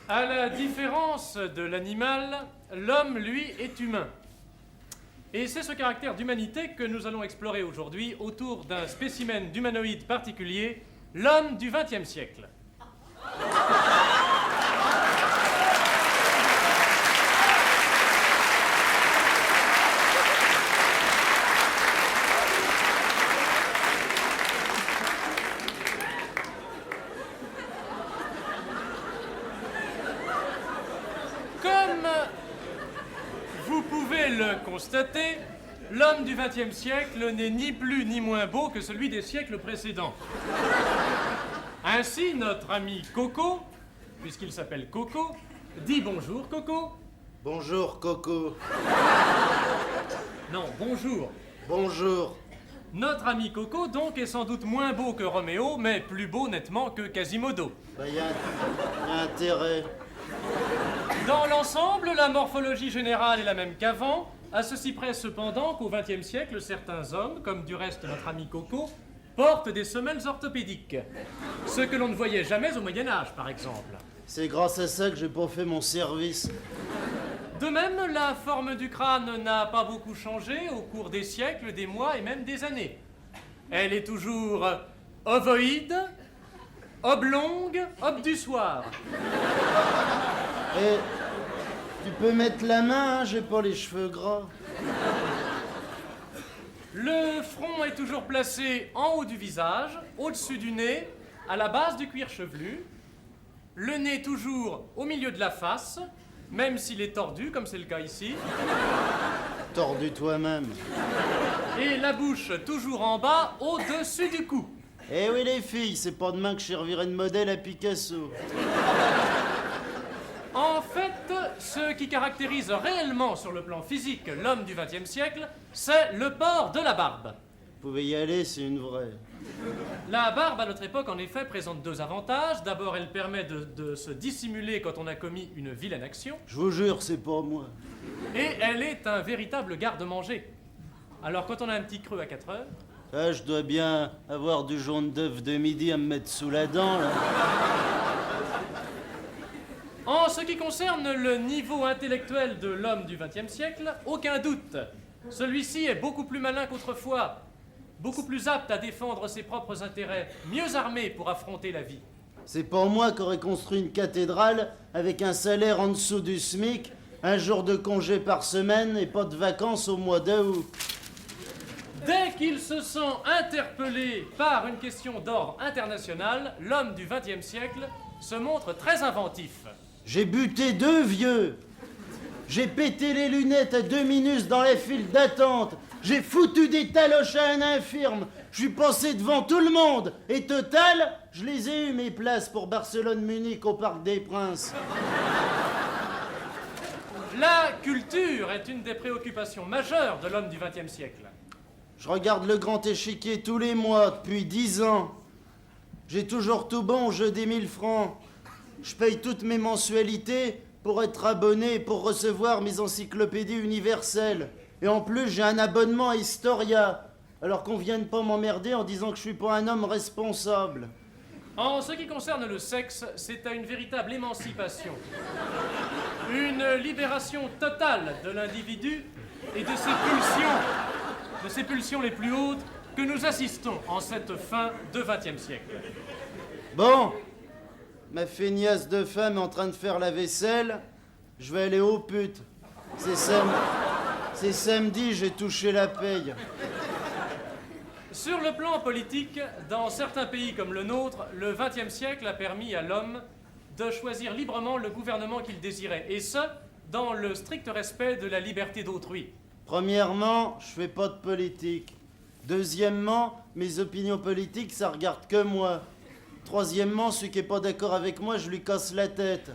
À la différence de l'animal, l'homme, lui, est humain. Et c'est ce caractère d'humanité que nous allons explorer aujourd'hui autour d'un spécimen d'humanoïde particulier, l'homme du XXe siècle. Comme vous pouvez le constater, l'homme du XXe siècle n'est ni plus ni moins beau que celui des siècles précédents. Ainsi, notre ami Coco, puisqu'il s'appelle Coco, dit bonjour Coco. Bonjour, Coco. Non, bonjour. Bonjour. Notre ami Coco, donc, est sans doute moins beau que Roméo, mais plus beau nettement que Quasimodo. Y a intérêt. Dans l'ensemble, la morphologie générale est la même qu'avant, à ceci près cependant qu'au XXe siècle, certains hommes, comme du reste notre ami Coco, portent des semelles orthopédiques. Ce que l'on ne voyait jamais au Moyen-Âge, par exemple. C'est grâce à ça que j'ai pas fait mon service. De même, la forme du crâne n'a pas beaucoup changé au cours des siècles, des mois et même des années. Elle est toujours ovoïde, oblongue, obdusoire. Et tu peux mettre la main, hein, j'ai pas les cheveux gras. Le front est toujours placé en haut du visage, au-dessus du nez, à la base du cuir chevelu. Le nez toujours au milieu de la face, même s'il est tordu, comme c'est le cas ici. Tordu toi-même. Et la bouche toujours en bas, au-dessus du cou. Eh oui les filles, c'est pas demain que je servirai de modèle à Picasso. En fait, ce qui caractérise réellement sur le plan physique l'homme du XXe siècle, c'est le port de la barbe. Vous pouvez y aller, c'est une vraie. La barbe, à notre époque, en effet, présente deux avantages. D'abord, elle permet de se dissimuler quand on a commis une vilaine action. Je vous jure, c'est pas moi. Et elle est un véritable garde-manger. Alors, quand on a un petit creux à 4 heures... Ah, je dois bien avoir du jaune d'œuf de midi à me mettre sous la dent, là. En ce qui concerne le niveau intellectuel de l'homme du XXe siècle, aucun doute. Celui-ci est beaucoup plus malin qu'autrefois, beaucoup plus apte à défendre ses propres intérêts, mieux armé pour affronter la vie. C'est pas moi qui aurais construit une cathédrale avec un salaire en dessous du SMIC, un jour de congé par semaine et pas de vacances au mois d'août. Dès qu'il se sent interpellé par une question d'ordre international, l'homme du XXe siècle se montre très inventif. J'ai buté 2 vieux. J'ai pété les lunettes à 2 minutes dans la file d'attente. J'ai foutu des taloches à un infirme. Je suis passé devant tout le monde. Et total, je les ai eu mes places pour Barcelone-Munich au Parc des Princes. La culture est une des préoccupations majeures de l'homme du XXe siècle. Je regarde le grand échiquier tous les mois depuis 10 ans. J'ai toujours tout bon au jeu des 1000 francs. Je paye toutes mes mensualités pour être abonné et pour recevoir mes encyclopédies universelles. Et en plus, j'ai un abonnement à Historia. Alors qu'on vienne pas m'emmerder en disant que je suis pas un homme responsable. En ce qui concerne le sexe, c'est à une véritable émancipation. Une libération totale de l'individu et de ses pulsions les plus hautes que nous assistons en cette fin de XXe siècle. Bon, ma feignasse de femme est en train de faire la vaisselle. Je vais aller aux putes. C'est samedi, j'ai touché la paye. Sur le plan politique, dans certains pays comme le nôtre, le XXe siècle a permis à l'homme de choisir librement le gouvernement qu'il désirait, et ce, dans le strict respect de la liberté d'autrui. Premièrement, je fais pas de politique. Deuxièmement, mes opinions politiques, ça regarde que moi. Troisièmement, celui qui est pas d'accord avec moi, je lui casse la tête.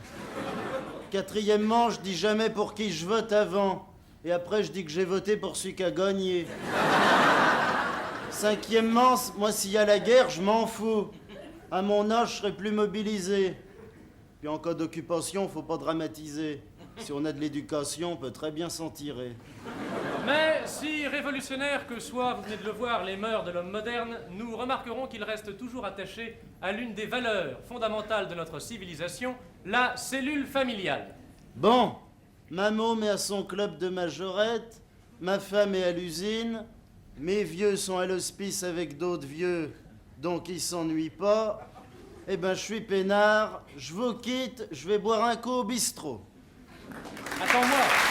Quatrièmement, je dis jamais pour qui je vote avant. Et après, je dis que j'ai voté pour celui qui a gagné. Cinquièmement, moi, s'il y a la guerre, je m'en fous. À mon âge, je serai plus mobilisé. Puis en cas d'occupation, faut pas dramatiser. Si on a de l'éducation, on peut très bien s'en tirer. Mais si révolutionnaires que soient, vous venez de le voir, les mœurs de l'homme moderne, nous remarquerons qu'il reste toujours attaché à l'une des valeurs fondamentales de notre civilisation, la cellule familiale. Bon, ma môme est à son club de majorette, ma femme est à l'usine, mes vieux sont à l'hospice avec d'autres vieux, donc ils s'ennuient pas. Eh ben, je suis peinard, je vous quitte, je vais boire un coup au bistrot. Attends-moi.